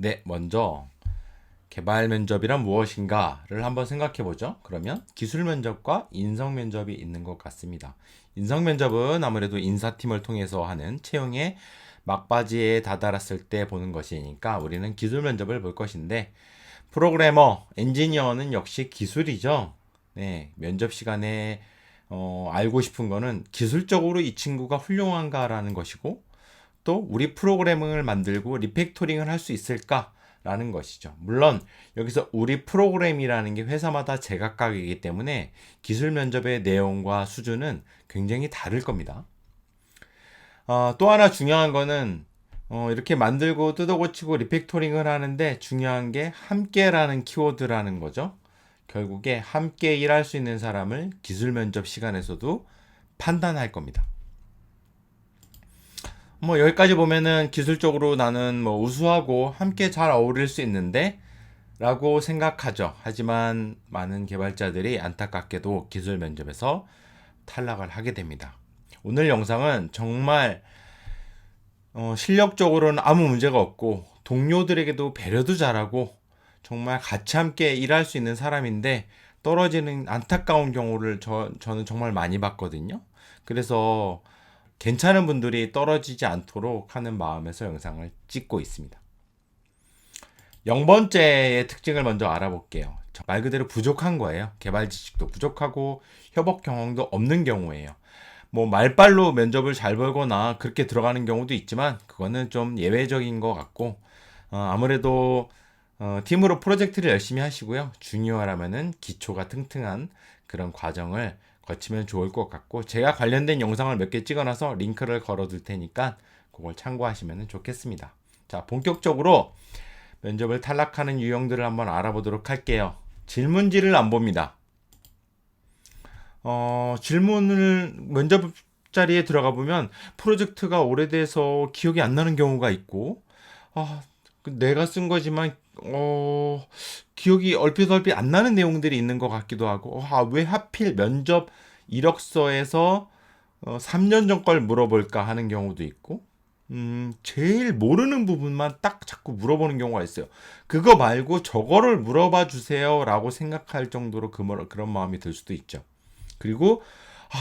네, 먼저 개발 면접이란 무엇인가를 한번 생각해 보죠. 그러면 기술 면접과 인성 면접이 있는 것 같습니다. 인성 면접은 아무래도 인사팀을 통해서 하는 채용의 막바지에 다다랐을 때 보는 것이니까 우리는 기술 면접을 볼 것인데, 프로그래머, 엔지니어는 역시 기술이죠. 네, 면접 시간에 알고 싶은 거는 기술적으로 이 친구가 훌륭한가라는 것이고, 또 우리 프로그래밍을 만들고 리팩토링을 할 수 있을까라는 것이죠. 물론 여기서 우리 프로그램이라는 게 회사마다 제각각이기 때문에 기술 면접의 내용과 수준은 굉장히 다를 겁니다. 또 하나 중요한 거는 이렇게 만들고 뜯어고치고 리팩토링을 하는데 중요한 게 함께라는 키워드라는 거죠. 결국에 함께 일할 수 있는 사람을 기술 면접 시간에서도 판단할 겁니다. 뭐 여기까지 보면은 기술적으로 나는 뭐 우수하고 함께 잘 어울릴 수 있는데 라고 생각하죠. 하지만 많은 개발자들이 안타깝게도 기술 면접에서 탈락을 하게 됩니다. 오늘 영상은 정말 실력적으로는 아무 문제가 없고 동료들에게도 배려도 잘하고 정말 같이 함께 일할 수 있는 사람인데 떨어지는 안타까운 경우를 저는 정말 많이 봤거든요. 그래서 괜찮은 분들이 떨어지지 않도록 하는 마음에서 영상을 찍고 있습니다. 0번째의 특징을 먼저 알아볼게요. 말 그대로 부족한 거예요. 개발 지식도 부족하고 협업 경험도 없는 경우예요. 뭐 말빨로 면접을 잘 벌거나 그렇게 들어가는 경우도 있지만 그거는 좀 예외적인 것 같고, 아무래도 팀으로 프로젝트를 열심히 하시고요. 주니어라면은 기초가 튼튼한 그런 과정을 거치면 좋을 것 같고, 제가 관련된 영상을 몇 개 찍어놔서 링크를 걸어둘 테니까 그걸 참고하시면 좋겠습니다. 자, 본격적으로 면접을 탈락하는 유형들을 한번 알아보도록 할게요. 질문지를 안 봅니다. 질문을 면접 자리에 들어가 보면 프로젝트가 오래돼서 기억이 안 나는 경우가 있고, 내가 쓴 거지만 기억이 얼핏얼핏 안 나는 내용들이 있는 것 같기도 하고, 왜 하필 면접 이력서에서 3년 전 걸 물어볼까 하는 경우도 있고, 제일 모르는 부분만 딱 자꾸 물어보는 경우가 있어요. 그거 말고 저거를 물어봐 주세요 라고 생각할 정도로 그런 마음이 들 수도 있죠. 그리고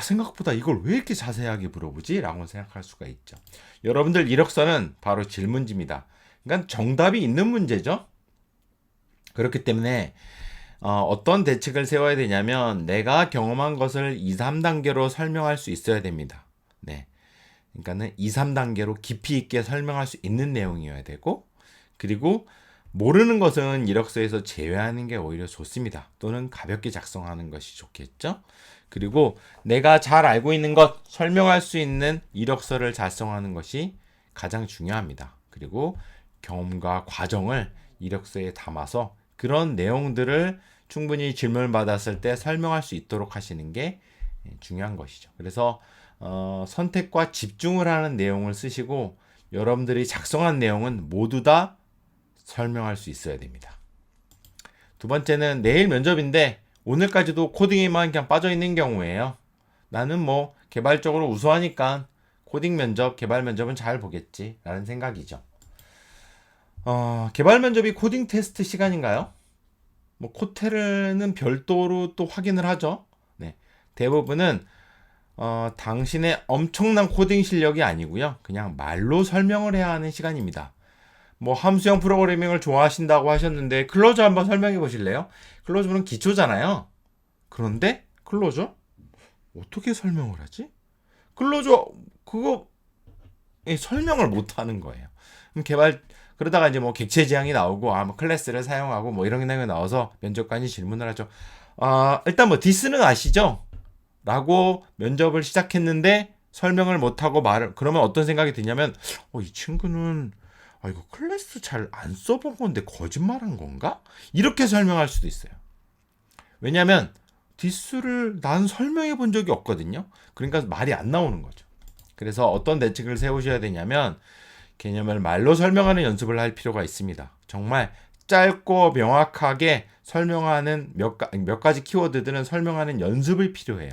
생각보다 이걸 왜 이렇게 자세하게 물어보지? 라고 생각할 수가 있죠. 여러분들 이력서는 바로 질문지입니다. 그러니까 정답이 있는 문제죠. 그렇기 때문에 어떤 대책을 세워야 되냐면 내가 경험한 것을 2, 3단계로 설명할 수 있어야 됩니다. 네. 그러니까는 2, 3단계로 깊이 있게 설명할 수 있는 내용이어야 되고, 그리고 모르는 것은 이력서에서 제외하는 게 오히려 좋습니다. 또는 가볍게 작성하는 것이 좋겠죠. 그리고 내가 잘 알고 있는 것, 설명할 수 있는 이력서를 작성하는 것이 가장 중요합니다. 그리고 경험과 과정을 이력서에 담아서 그런 내용들을 충분히 질문을 받았을 때 설명할 수 있도록 하시는 게 중요한 것이죠. 그래서 선택과 집중을 하는 내용을 쓰시고, 여러분들이 작성한 내용은 모두 다 설명할 수 있어야 됩니다. 두 번째는 내일 면접인데 오늘까지도 코딩에만 그냥 빠져 있는 경우예요. 나는 뭐 개발적으로 우수하니까 코딩 면접, 개발 면접은 잘 보겠지 라는 생각이죠. 개발 면접이 코딩 테스트 시간인가요? 뭐 코테르는 별도로 또 확인을 하죠. 네. 대부분은 당신의 엄청난 코딩 실력이 아니고요. 그냥 말로 설명을 해야 하는 시간입니다. 뭐 함수형 프로그래밍을 좋아하신다고 하셨는데 클로저 한번 설명해 보실래요? 클로저는 기초잖아요. 그런데 클로저 어떻게 설명을 하지? 클로저 그거 설명을 못 하는 거예요. 그럼 그러다가 이제 뭐 객체 지향이 나오고 뭐 클래스를 사용하고 뭐 이런 게 나와서 면접관이 질문을 하죠. 일단 뭐 디스는 아시죠? 라고 면접을 시작했는데 설명을 못하고 그러면 어떤 생각이 드냐면, 이 친구는 이거 클래스 잘 안 써본 건데 거짓말한 건가? 이렇게 설명할 수도 있어요. 왜냐면 디스를 난 설명해 본 적이 없거든요. 그러니까 말이 안 나오는 거죠. 그래서 어떤 대책을 세우셔야 되냐면 개념을 말로 설명하는 연습을 할 필요가 있습니다. 정말 짧고 명확하게 설명하는 몇 가지 키워드들은 설명하는 연습이 필요해요.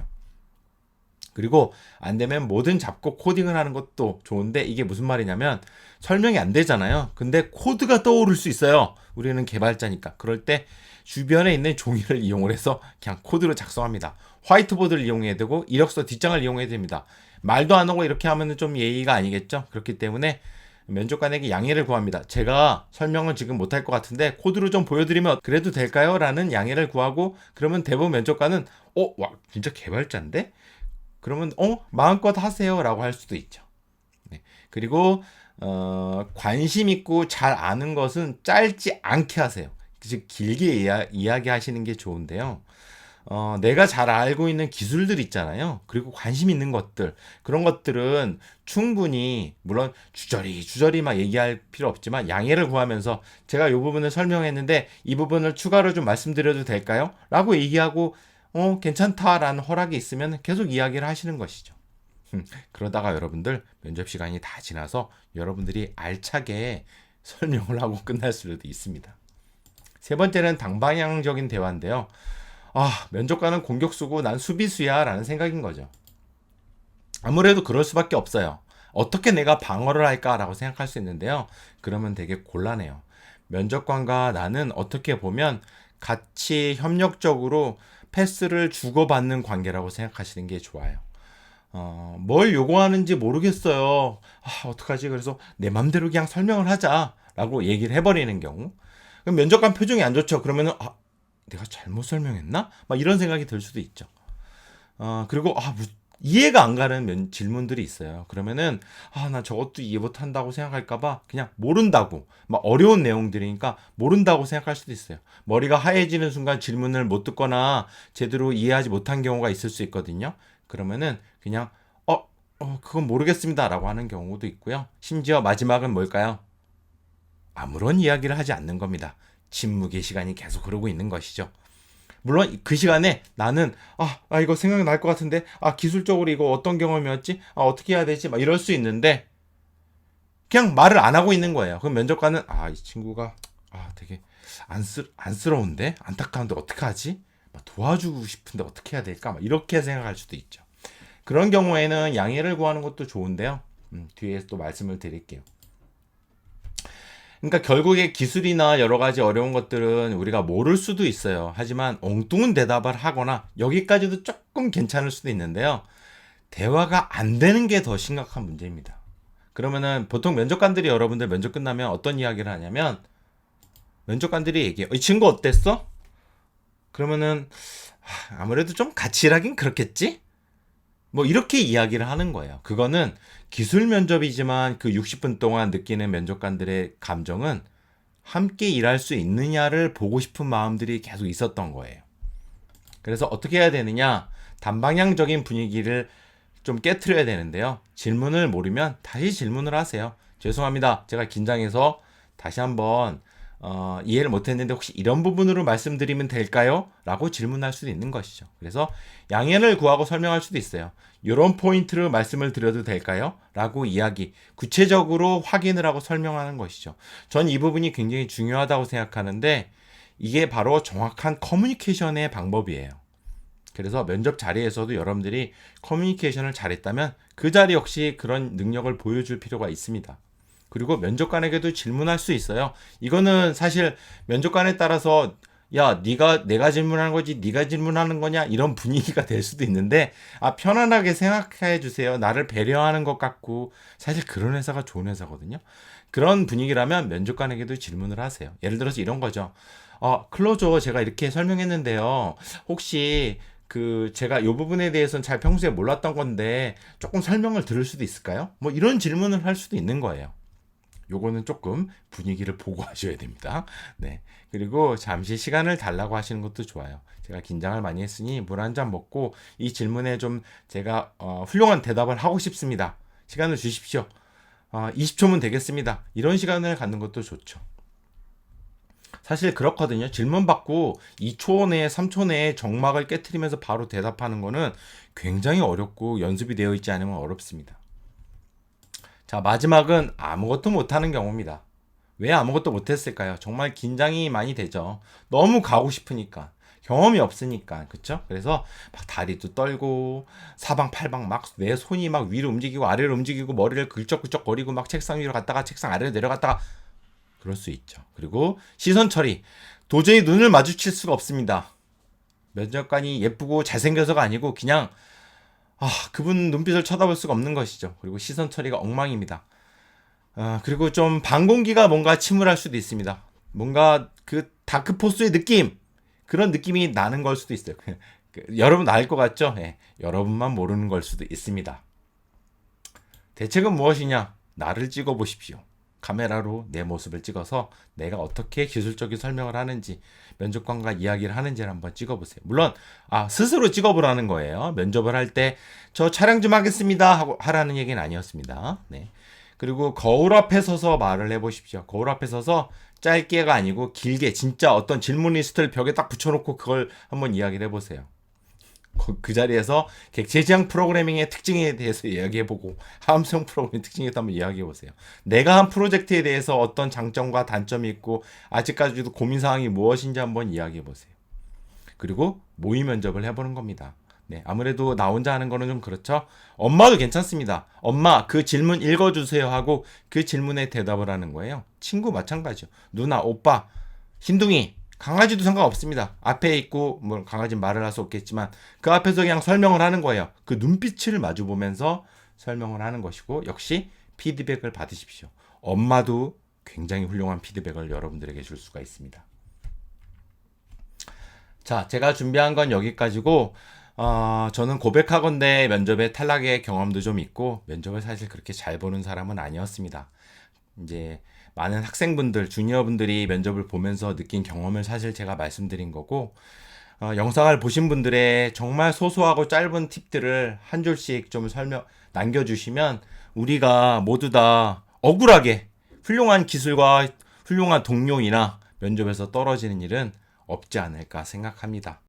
그리고 안 되면 뭐든 잡고 코딩을 하는 것도 좋은데 이게 무슨 말이냐면 설명이 안 되잖아요. 근데 코드가 떠오를 수 있어요. 우리는 개발자니까. 그럴 때 주변에 있는 종이를 이용을 해서 그냥 코드로 작성합니다. 화이트보드를 이용해야 되고 이력서 뒷장을 이용해야 됩니다. 말도 안 하고 이렇게 하면 좀 예의가 아니겠죠. 그렇기 때문에 면접관에게 양해를 구합니다. 제가 설명을 지금 못할 것 같은데 코드로 좀 보여드리면 그래도 될까요? 라는 양해를 구하고 그러면 대부분 면접관은 와 진짜 개발자인데? 그러면 마음껏 하세요 라고 할 수도 있죠. 네. 그리고 관심 있고 잘 아는 것은 짧지 않게 하세요. 즉 길게 이야기하시는 게 좋은데요. 내가 잘 알고 있는 기술들 있잖아요. 그리고 관심 있는 것들. 그런 것들은 충분히, 물론 주저리 막 얘기할 필요 없지만 양해를 구하면서 제가 이 부분을 설명했는데 이 부분을 추가로 좀 말씀드려도 될까요? 라고 얘기하고, 괜찮다라는 허락이 있으면 계속 이야기를 하시는 것이죠. 그러다가 여러분들 면접 시간이 다 지나서 여러분들이 알차게 설명을 하고 끝날 수도 있습니다. 세 번째는 당방향적인 대화인데요. 면접관은 공격수고 난 수비수야 라는 생각인 거죠. 아무래도 그럴 수밖에 없어요. 어떻게 내가 방어를 할까라고 생각할 수 있는데요. 그러면 되게 곤란해요. 면접관과 나는 어떻게 보면 같이 협력적으로 패스를 주고받는 관계라고 생각하시는 게 좋아요. 뭘 요구하는지 모르겠어요. 어떡하지? 그래서 내 맘대로 그냥 설명을 하자라고 얘기를 해버리는 경우. 그럼 면접관 표정이 안 좋죠. 그러면은 내가 잘못 설명했나? 막 이런 생각이 들 수도 있죠. 그리고 이해가 안 가는 질문들이 있어요. 그러면은 나 저것도 이해 못 한다고 생각할까봐 그냥 모른다고, 막 어려운 내용들이니까 모른다고 생각할 수도 있어요. 머리가 하얘지는 순간 질문을 못 듣거나 제대로 이해하지 못한 경우가 있을 수 있거든요. 그러면은 그냥 그건 모르겠습니다라고 하는 경우도 있고요. 심지어 마지막은 뭘까요? 아무런 이야기를 하지 않는 겁니다. 침묵의 시간이 계속 흐르고 있는 것이죠. 물론 그 시간에 나는 이거 생각날 것 같은데 기술적으로 이거 어떤 경험이었지? 어떻게 해야 되지? 막 이럴 수 있는데 그냥 말을 안 하고 있는 거예요. 그럼 면접관은 이 친구가 되게 안쓰러운데 안타까운데 어떡하지? 막 도와주고 싶은데 어떻게 해야 될까? 막 이렇게 생각할 수도 있죠. 그런 경우에는 양해를 구하는 것도 좋은데요. 뒤에 또 말씀을 드릴게요. 그러니까 결국에 기술이나 여러 가지 어려운 것들은 우리가 모를 수도 있어요. 하지만 엉뚱한 대답을 하거나 여기까지도 조금 괜찮을 수도 있는데요. 대화가 안 되는 게 더 심각한 문제입니다. 그러면은 보통 면접관들이 여러분들 면접 끝나면 어떤 이야기를 하냐면 면접관들이 얘기해요. 이 친구 어땠어? 그러면은 아무래도 좀 같이 일하긴 그렇겠지? 뭐 이렇게 이야기를 하는 거예요. 그거는 기술 면접이지만 그 60분 동안 느끼는 면접관들의 감정은 함께 일할 수 있느냐를 보고 싶은 마음들이 계속 있었던 거예요. 그래서 어떻게 해야 되느냐? 단방향적인 분위기를 좀 깨트려야 되는데요. 질문을 모르면 다시 질문을 하세요. 죄송합니다. 제가 긴장해서 다시 한번 이해를 못했는데 혹시 이런 부분으로 말씀드리면 될까요? 라고 질문할 수도 있는 것이죠. 그래서 양해를 구하고 설명할 수도 있어요. 이런 포인트를 말씀을 드려도 될까요? 라고 구체적으로 확인을 하고 설명하는 것이죠. 전 이 부분이 굉장히 중요하다고 생각하는데 이게 바로 정확한 커뮤니케이션의 방법이에요. 그래서 면접 자리에서도 여러분들이 커뮤니케이션을 잘했다면 그 자리 역시 그런 능력을 보여줄 필요가 있습니다. 그리고 면접관에게도 질문할 수 있어요. 이거는 사실 면접관에 따라서 내가 질문하는 거지 네가 질문하는 거냐 이런 분위기가 될 수도 있는데 편안하게 생각해 주세요. 나를 배려하는 것 같고 사실 그런 회사가 좋은 회사거든요. 그런 분위기라면 면접관에게도 질문을 하세요. 예를 들어서 이런 거죠. 클로저 제가 이렇게 설명했는데요. 혹시 제가 이 부분에 대해서는 잘 평소에 몰랐던 건데 조금 설명을 들을 수도 있을까요? 뭐 이런 질문을 할 수도 있는 거예요. 요거는 조금 분위기를 보고 하셔야 됩니다. 네. 그리고 잠시 시간을 달라고 하시는 것도 좋아요. 제가 긴장을 많이 했으니 물 한 잔 먹고 이 질문에 좀 제가 훌륭한 대답을 하고 싶습니다. 시간을 주십시오. 20초면 되겠습니다. 이런 시간을 갖는 것도 좋죠. 사실 그렇거든요. 질문 받고 2초 내에 3초 내에 정막을 깨트리면서 바로 대답하는 거는 굉장히 어렵고 연습이 되어 있지 않으면 어렵습니다. 자, 마지막은 아무것도 못하는 경우입니다. 왜 아무것도 못했을까요? 정말 긴장이 많이 되죠. 너무 가고 싶으니까. 경험이 없으니까. 그쵸? 그래서 막 다리도 떨고 사방팔방 막 내 손이 막 위로 움직이고 아래로 움직이고 머리를 긁적긁적 거리고 막 책상 위로 갔다가 책상 아래로 내려갔다가 그럴 수 있죠. 그리고 시선 처리. 도저히 눈을 마주칠 수가 없습니다. 면접관이 예쁘고 잘생겨서가 아니고 그냥 그분 눈빛을 쳐다볼 수가 없는 것이죠. 그리고 시선 처리가 엉망입니다. 그리고 좀 방공기가 뭔가 침울할 수도 있습니다. 뭔가 그 다크포스의 느낌, 그런 느낌이 나는 걸 수도 있어요. 여러분 알 것 같죠? 네, 여러분만 모르는 걸 수도 있습니다. 대책은 무엇이냐? 나를 찍어 보십시오. 카메라로 내 모습을 찍어서 내가 어떻게 기술적인 설명을 하는지, 면접관과 이야기를 하는지를 한번 찍어보세요. 물론 스스로 찍어보라는 거예요. 면접을 할 때 저 촬영 좀 하겠습니다 하고 하라는 얘기는 아니었습니다. 네. 그리고 거울 앞에 서서 말을 해보십시오. 거울 앞에 서서 짧게가 아니고 길게 진짜 어떤 질문 리스트를 벽에 딱 붙여놓고 그걸 한번 이야기를 해보세요. 그 자리에서 객체지향 프로그래밍의 특징에 대해서 이야기해보고 함수형 프로그래밍 특징에 대해서 한번 이야기해보세요. 내가 한 프로젝트에 대해서 어떤 장점과 단점이 있고 아직까지도 고민사항이 무엇인지 한번 이야기해보세요. 그리고 모의 면접을 해보는 겁니다. 네, 아무래도 나 혼자 하는 거는 좀 그렇죠. 엄마도 괜찮습니다. 엄마 그 질문 읽어주세요 하고 그 질문에 대답을 하는 거예요. 친구 마찬가지요. 누나, 오빠, 흰둥이, 강아지도 상관없습니다. 앞에 있고 뭐 강아지 말을 할 수 없겠지만 그 앞에서 그냥 설명을 하는 거예요. 그 눈빛을 마주 보면서 설명을 하는 것이고 역시 피드백을 받으십시오. 엄마도 굉장히 훌륭한 피드백을 여러분들에게 줄 수가 있습니다. 자, 제가 준비한 건 여기까지고 저는 고백하건대 면접에 탈락의 경험도 좀 있고 면접을 사실 그렇게 잘 보는 사람은 아니었습니다. 이제 많은 학생분들, 주니어분들이 면접을 보면서 느낀 경험을 사실 제가 말씀드린 거고 영상을 보신 분들의 정말 소소하고 짧은 팁들을 한 줄씩 좀 남겨주시면 우리가 모두 다 억울하게 훌륭한 기술과 훌륭한 동료이나 면접에서 떨어지는 일은 없지 않을까 생각합니다.